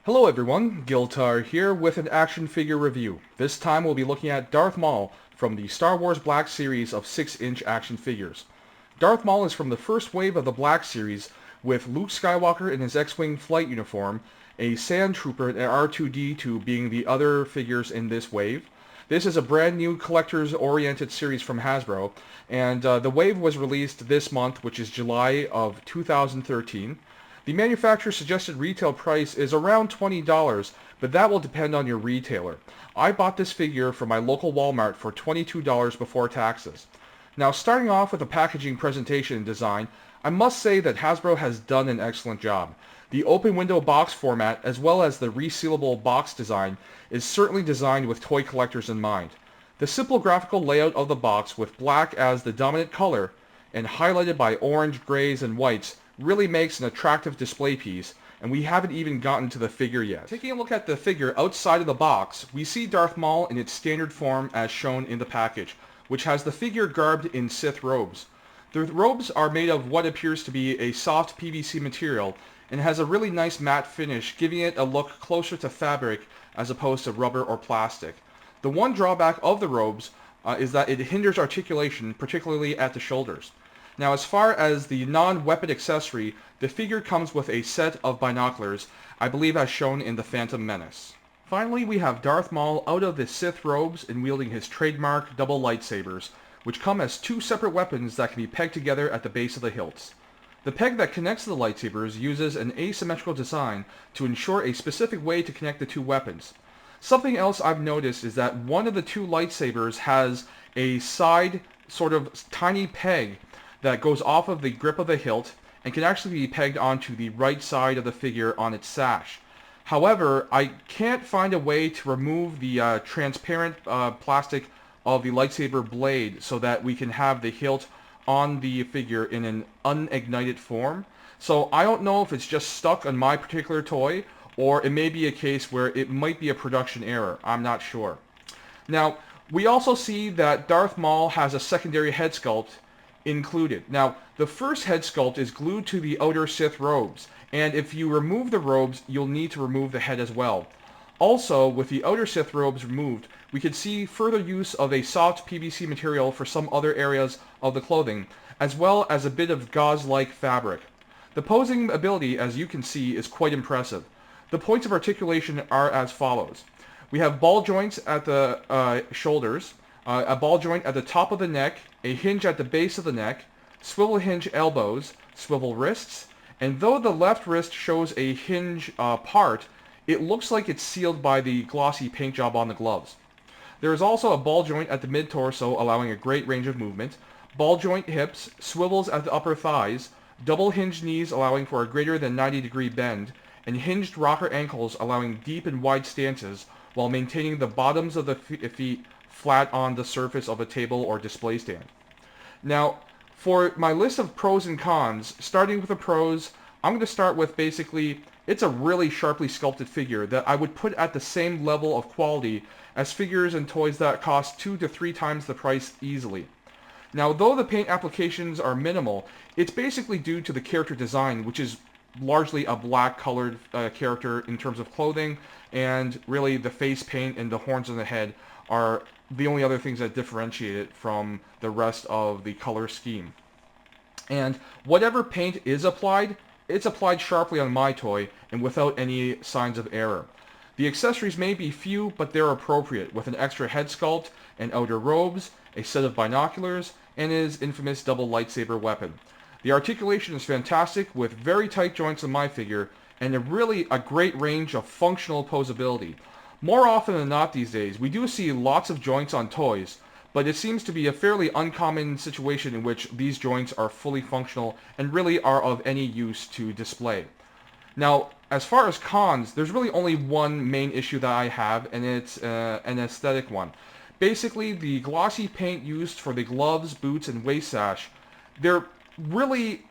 Hello everyone, Giltar here with an action figure review. This time we'll be looking at Darth Maul from the Star Wars Black series of 6-inch action figures. Darth Maul is from the first wave of the Black series, with Luke Skywalker in his X-Wing flight uniform, a Sand Trooper and R2-D2 being the other figures in this wave. This is a brand new collectors-oriented series from Hasbro, and the wave was released this month, which is July of 2013. The manufacturer's suggested retail price is around $20, but that will depend on your retailer. I bought this figure from my local Walmart for $22 before taxes. Now, starting off with the packaging presentation and design, I must say that Hasbro has done an excellent job. The open window box format, as well as the resealable box design, is certainly designed with toy collectors in mind. The simple graphical layout of the box, with black as the dominant color and highlighted by orange, grays, and whites, really makes an attractive display piece, and we haven't even gotten to the figure yet. Taking a look at the figure outside of the box, we see Darth Maul in its standard form as shown in the package, which has the figure garbed in Sith robes. The robes are made of what appears to be a soft PVC material and has a really nice matte finish, giving it a look closer to fabric as opposed to rubber or plastic. The one drawback of the robes is that it hinders articulation, particularly at the shoulders. Now, as far as the non-weapon accessory, the figure comes with a set of binoculars, I believe as shown in the Phantom Menace. Finally, we have Darth Maul out of the Sith robes and wielding his trademark double lightsabers, which come as two separate weapons that can be pegged together at the base of the hilts. The peg that connects the lightsabers uses an asymmetrical design to ensure a specific way to connect the two weapons. Something else I've noticed is that one of the two lightsabers has a side sort of tiny peg that goes off of the grip of the hilt and can actually be pegged onto the right side of the figure on its sash. However, I can't find a way to remove the transparent plastic of the lightsaber blade so that we can have the hilt on the figure in an unignited form. So I don't know if it's just stuck on my particular toy, or it may be a case where it might be a production error. I'm not sure. Now, we also see that Darth Maul has a secondary head sculpt included. Now, the first head sculpt is glued to the outer Sith robes, and if you remove the robes, you'll need to remove the head as well. Also, with the outer Sith robes removed, we could see further use of a soft PVC material for some other areas of the clothing, as well as a bit of gauze-like fabric. The posing ability, as you can see, is quite impressive. The points of articulation are as follows. We have ball joints at the shoulders, a ball joint at the top of the neck, a hinge at the base of the neck, swivel hinge elbows, swivel wrists, and though the left wrist shows a hinge part, it looks like it's sealed by the glossy paint job on the gloves. There is also a ball joint at the mid-torso, allowing a great range of movement, ball joint hips, swivels at the upper thighs, double hinged knees allowing for a greater than 90-degree bend, and hinged rocker ankles allowing deep and wide stances while maintaining the bottoms of the feet flat on the surface of a table or display stand. Now, for my list of pros and cons, starting with the pros, I'm going to start with basically, it's a really sharply sculpted figure that I would put at the same level of quality as figures and toys that cost 2 to 3 times the price easily. Now, though the paint applications are minimal, it's basically due to the character design, which is largely a black colored character in terms of clothing, and really the face paint and the horns on the head are the only other things that differentiate it from the rest of the color scheme. And whatever paint is applied, it's applied sharply on my toy and without any signs of error. The accessories may be few, but they're appropriate, with an extra head sculpt and outer robes, a set of binoculars, and his infamous double lightsaber weapon. The articulation is fantastic, with very tight joints on my figure, and a great range of functional posability. More often than not these days, we do see lots of joints on toys, but it seems to be a fairly uncommon situation in which these joints are fully functional and really are of any use to display. Now, as far as cons, there's really only one main issue that I have, and it's an aesthetic one. Basically, the glossy paint used for the gloves, boots, and waist sash, they're really,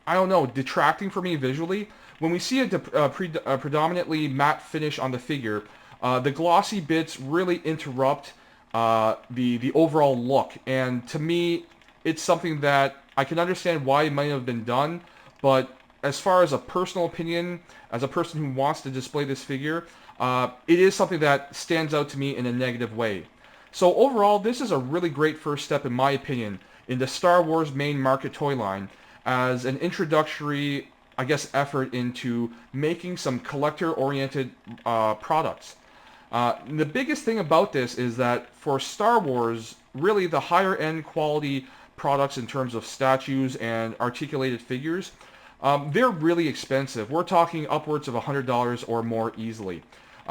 I don't know, detracting for me visually. When we see a predominantly matte finish on the figure, the glossy bits really interrupt the overall look, and to me, it's something that I can understand why it might have been done, but as far as a personal opinion, as a person who wants to display this figure, it is something that stands out to me in a negative way. So overall, this is a really great first step, in my opinion, in the Star Wars main market toy line as an introductory, I guess, effort into making some collector-oriented products. The biggest thing about this is that for Star Wars, really the higher end quality products in terms of statues and articulated figures, they're really expensive. We're talking upwards of $100 or more easily.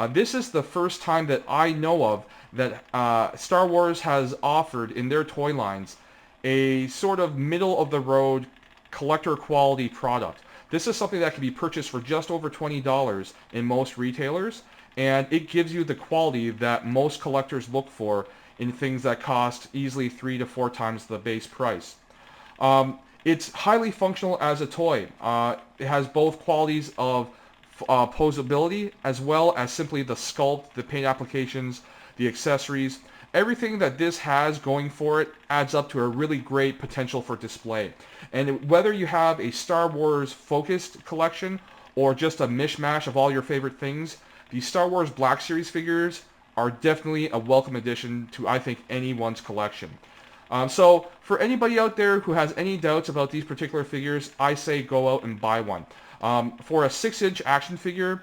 This is the first time that I know of that Star Wars has offered in their toy lines a sort of middle-of-the-road collector quality product. This is something that can be purchased for just over $20 in most retailers, and it gives you the quality that most collectors look for in things that cost easily 3 to 4 times the base price. It's highly functional as a toy. It has both qualities of posability as well as simply the sculpt, the paint applications, the accessories. Everything that this has going for it adds up to a really great potential for display. And whether you have a Star Wars focused collection or just a mishmash of all your favorite things, the Star Wars Black Series figures are definitely a welcome addition to, I think, anyone's collection. So for anybody out there who has any doubts about these particular figures, I say go out and buy one. For a 6-inch action figure,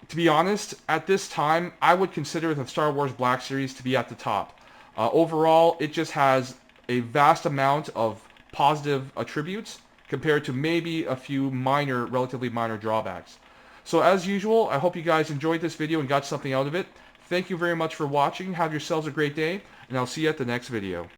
to be honest, at this time, I would consider the Star Wars Black Series to be at the top. Overall, it just has a vast amount of positive attributes compared to maybe a few relatively minor drawbacks. So as usual, I hope you guys enjoyed this video and got something out of it. Thank you very much for watching. Have yourselves a great day, and I'll see you at the next video.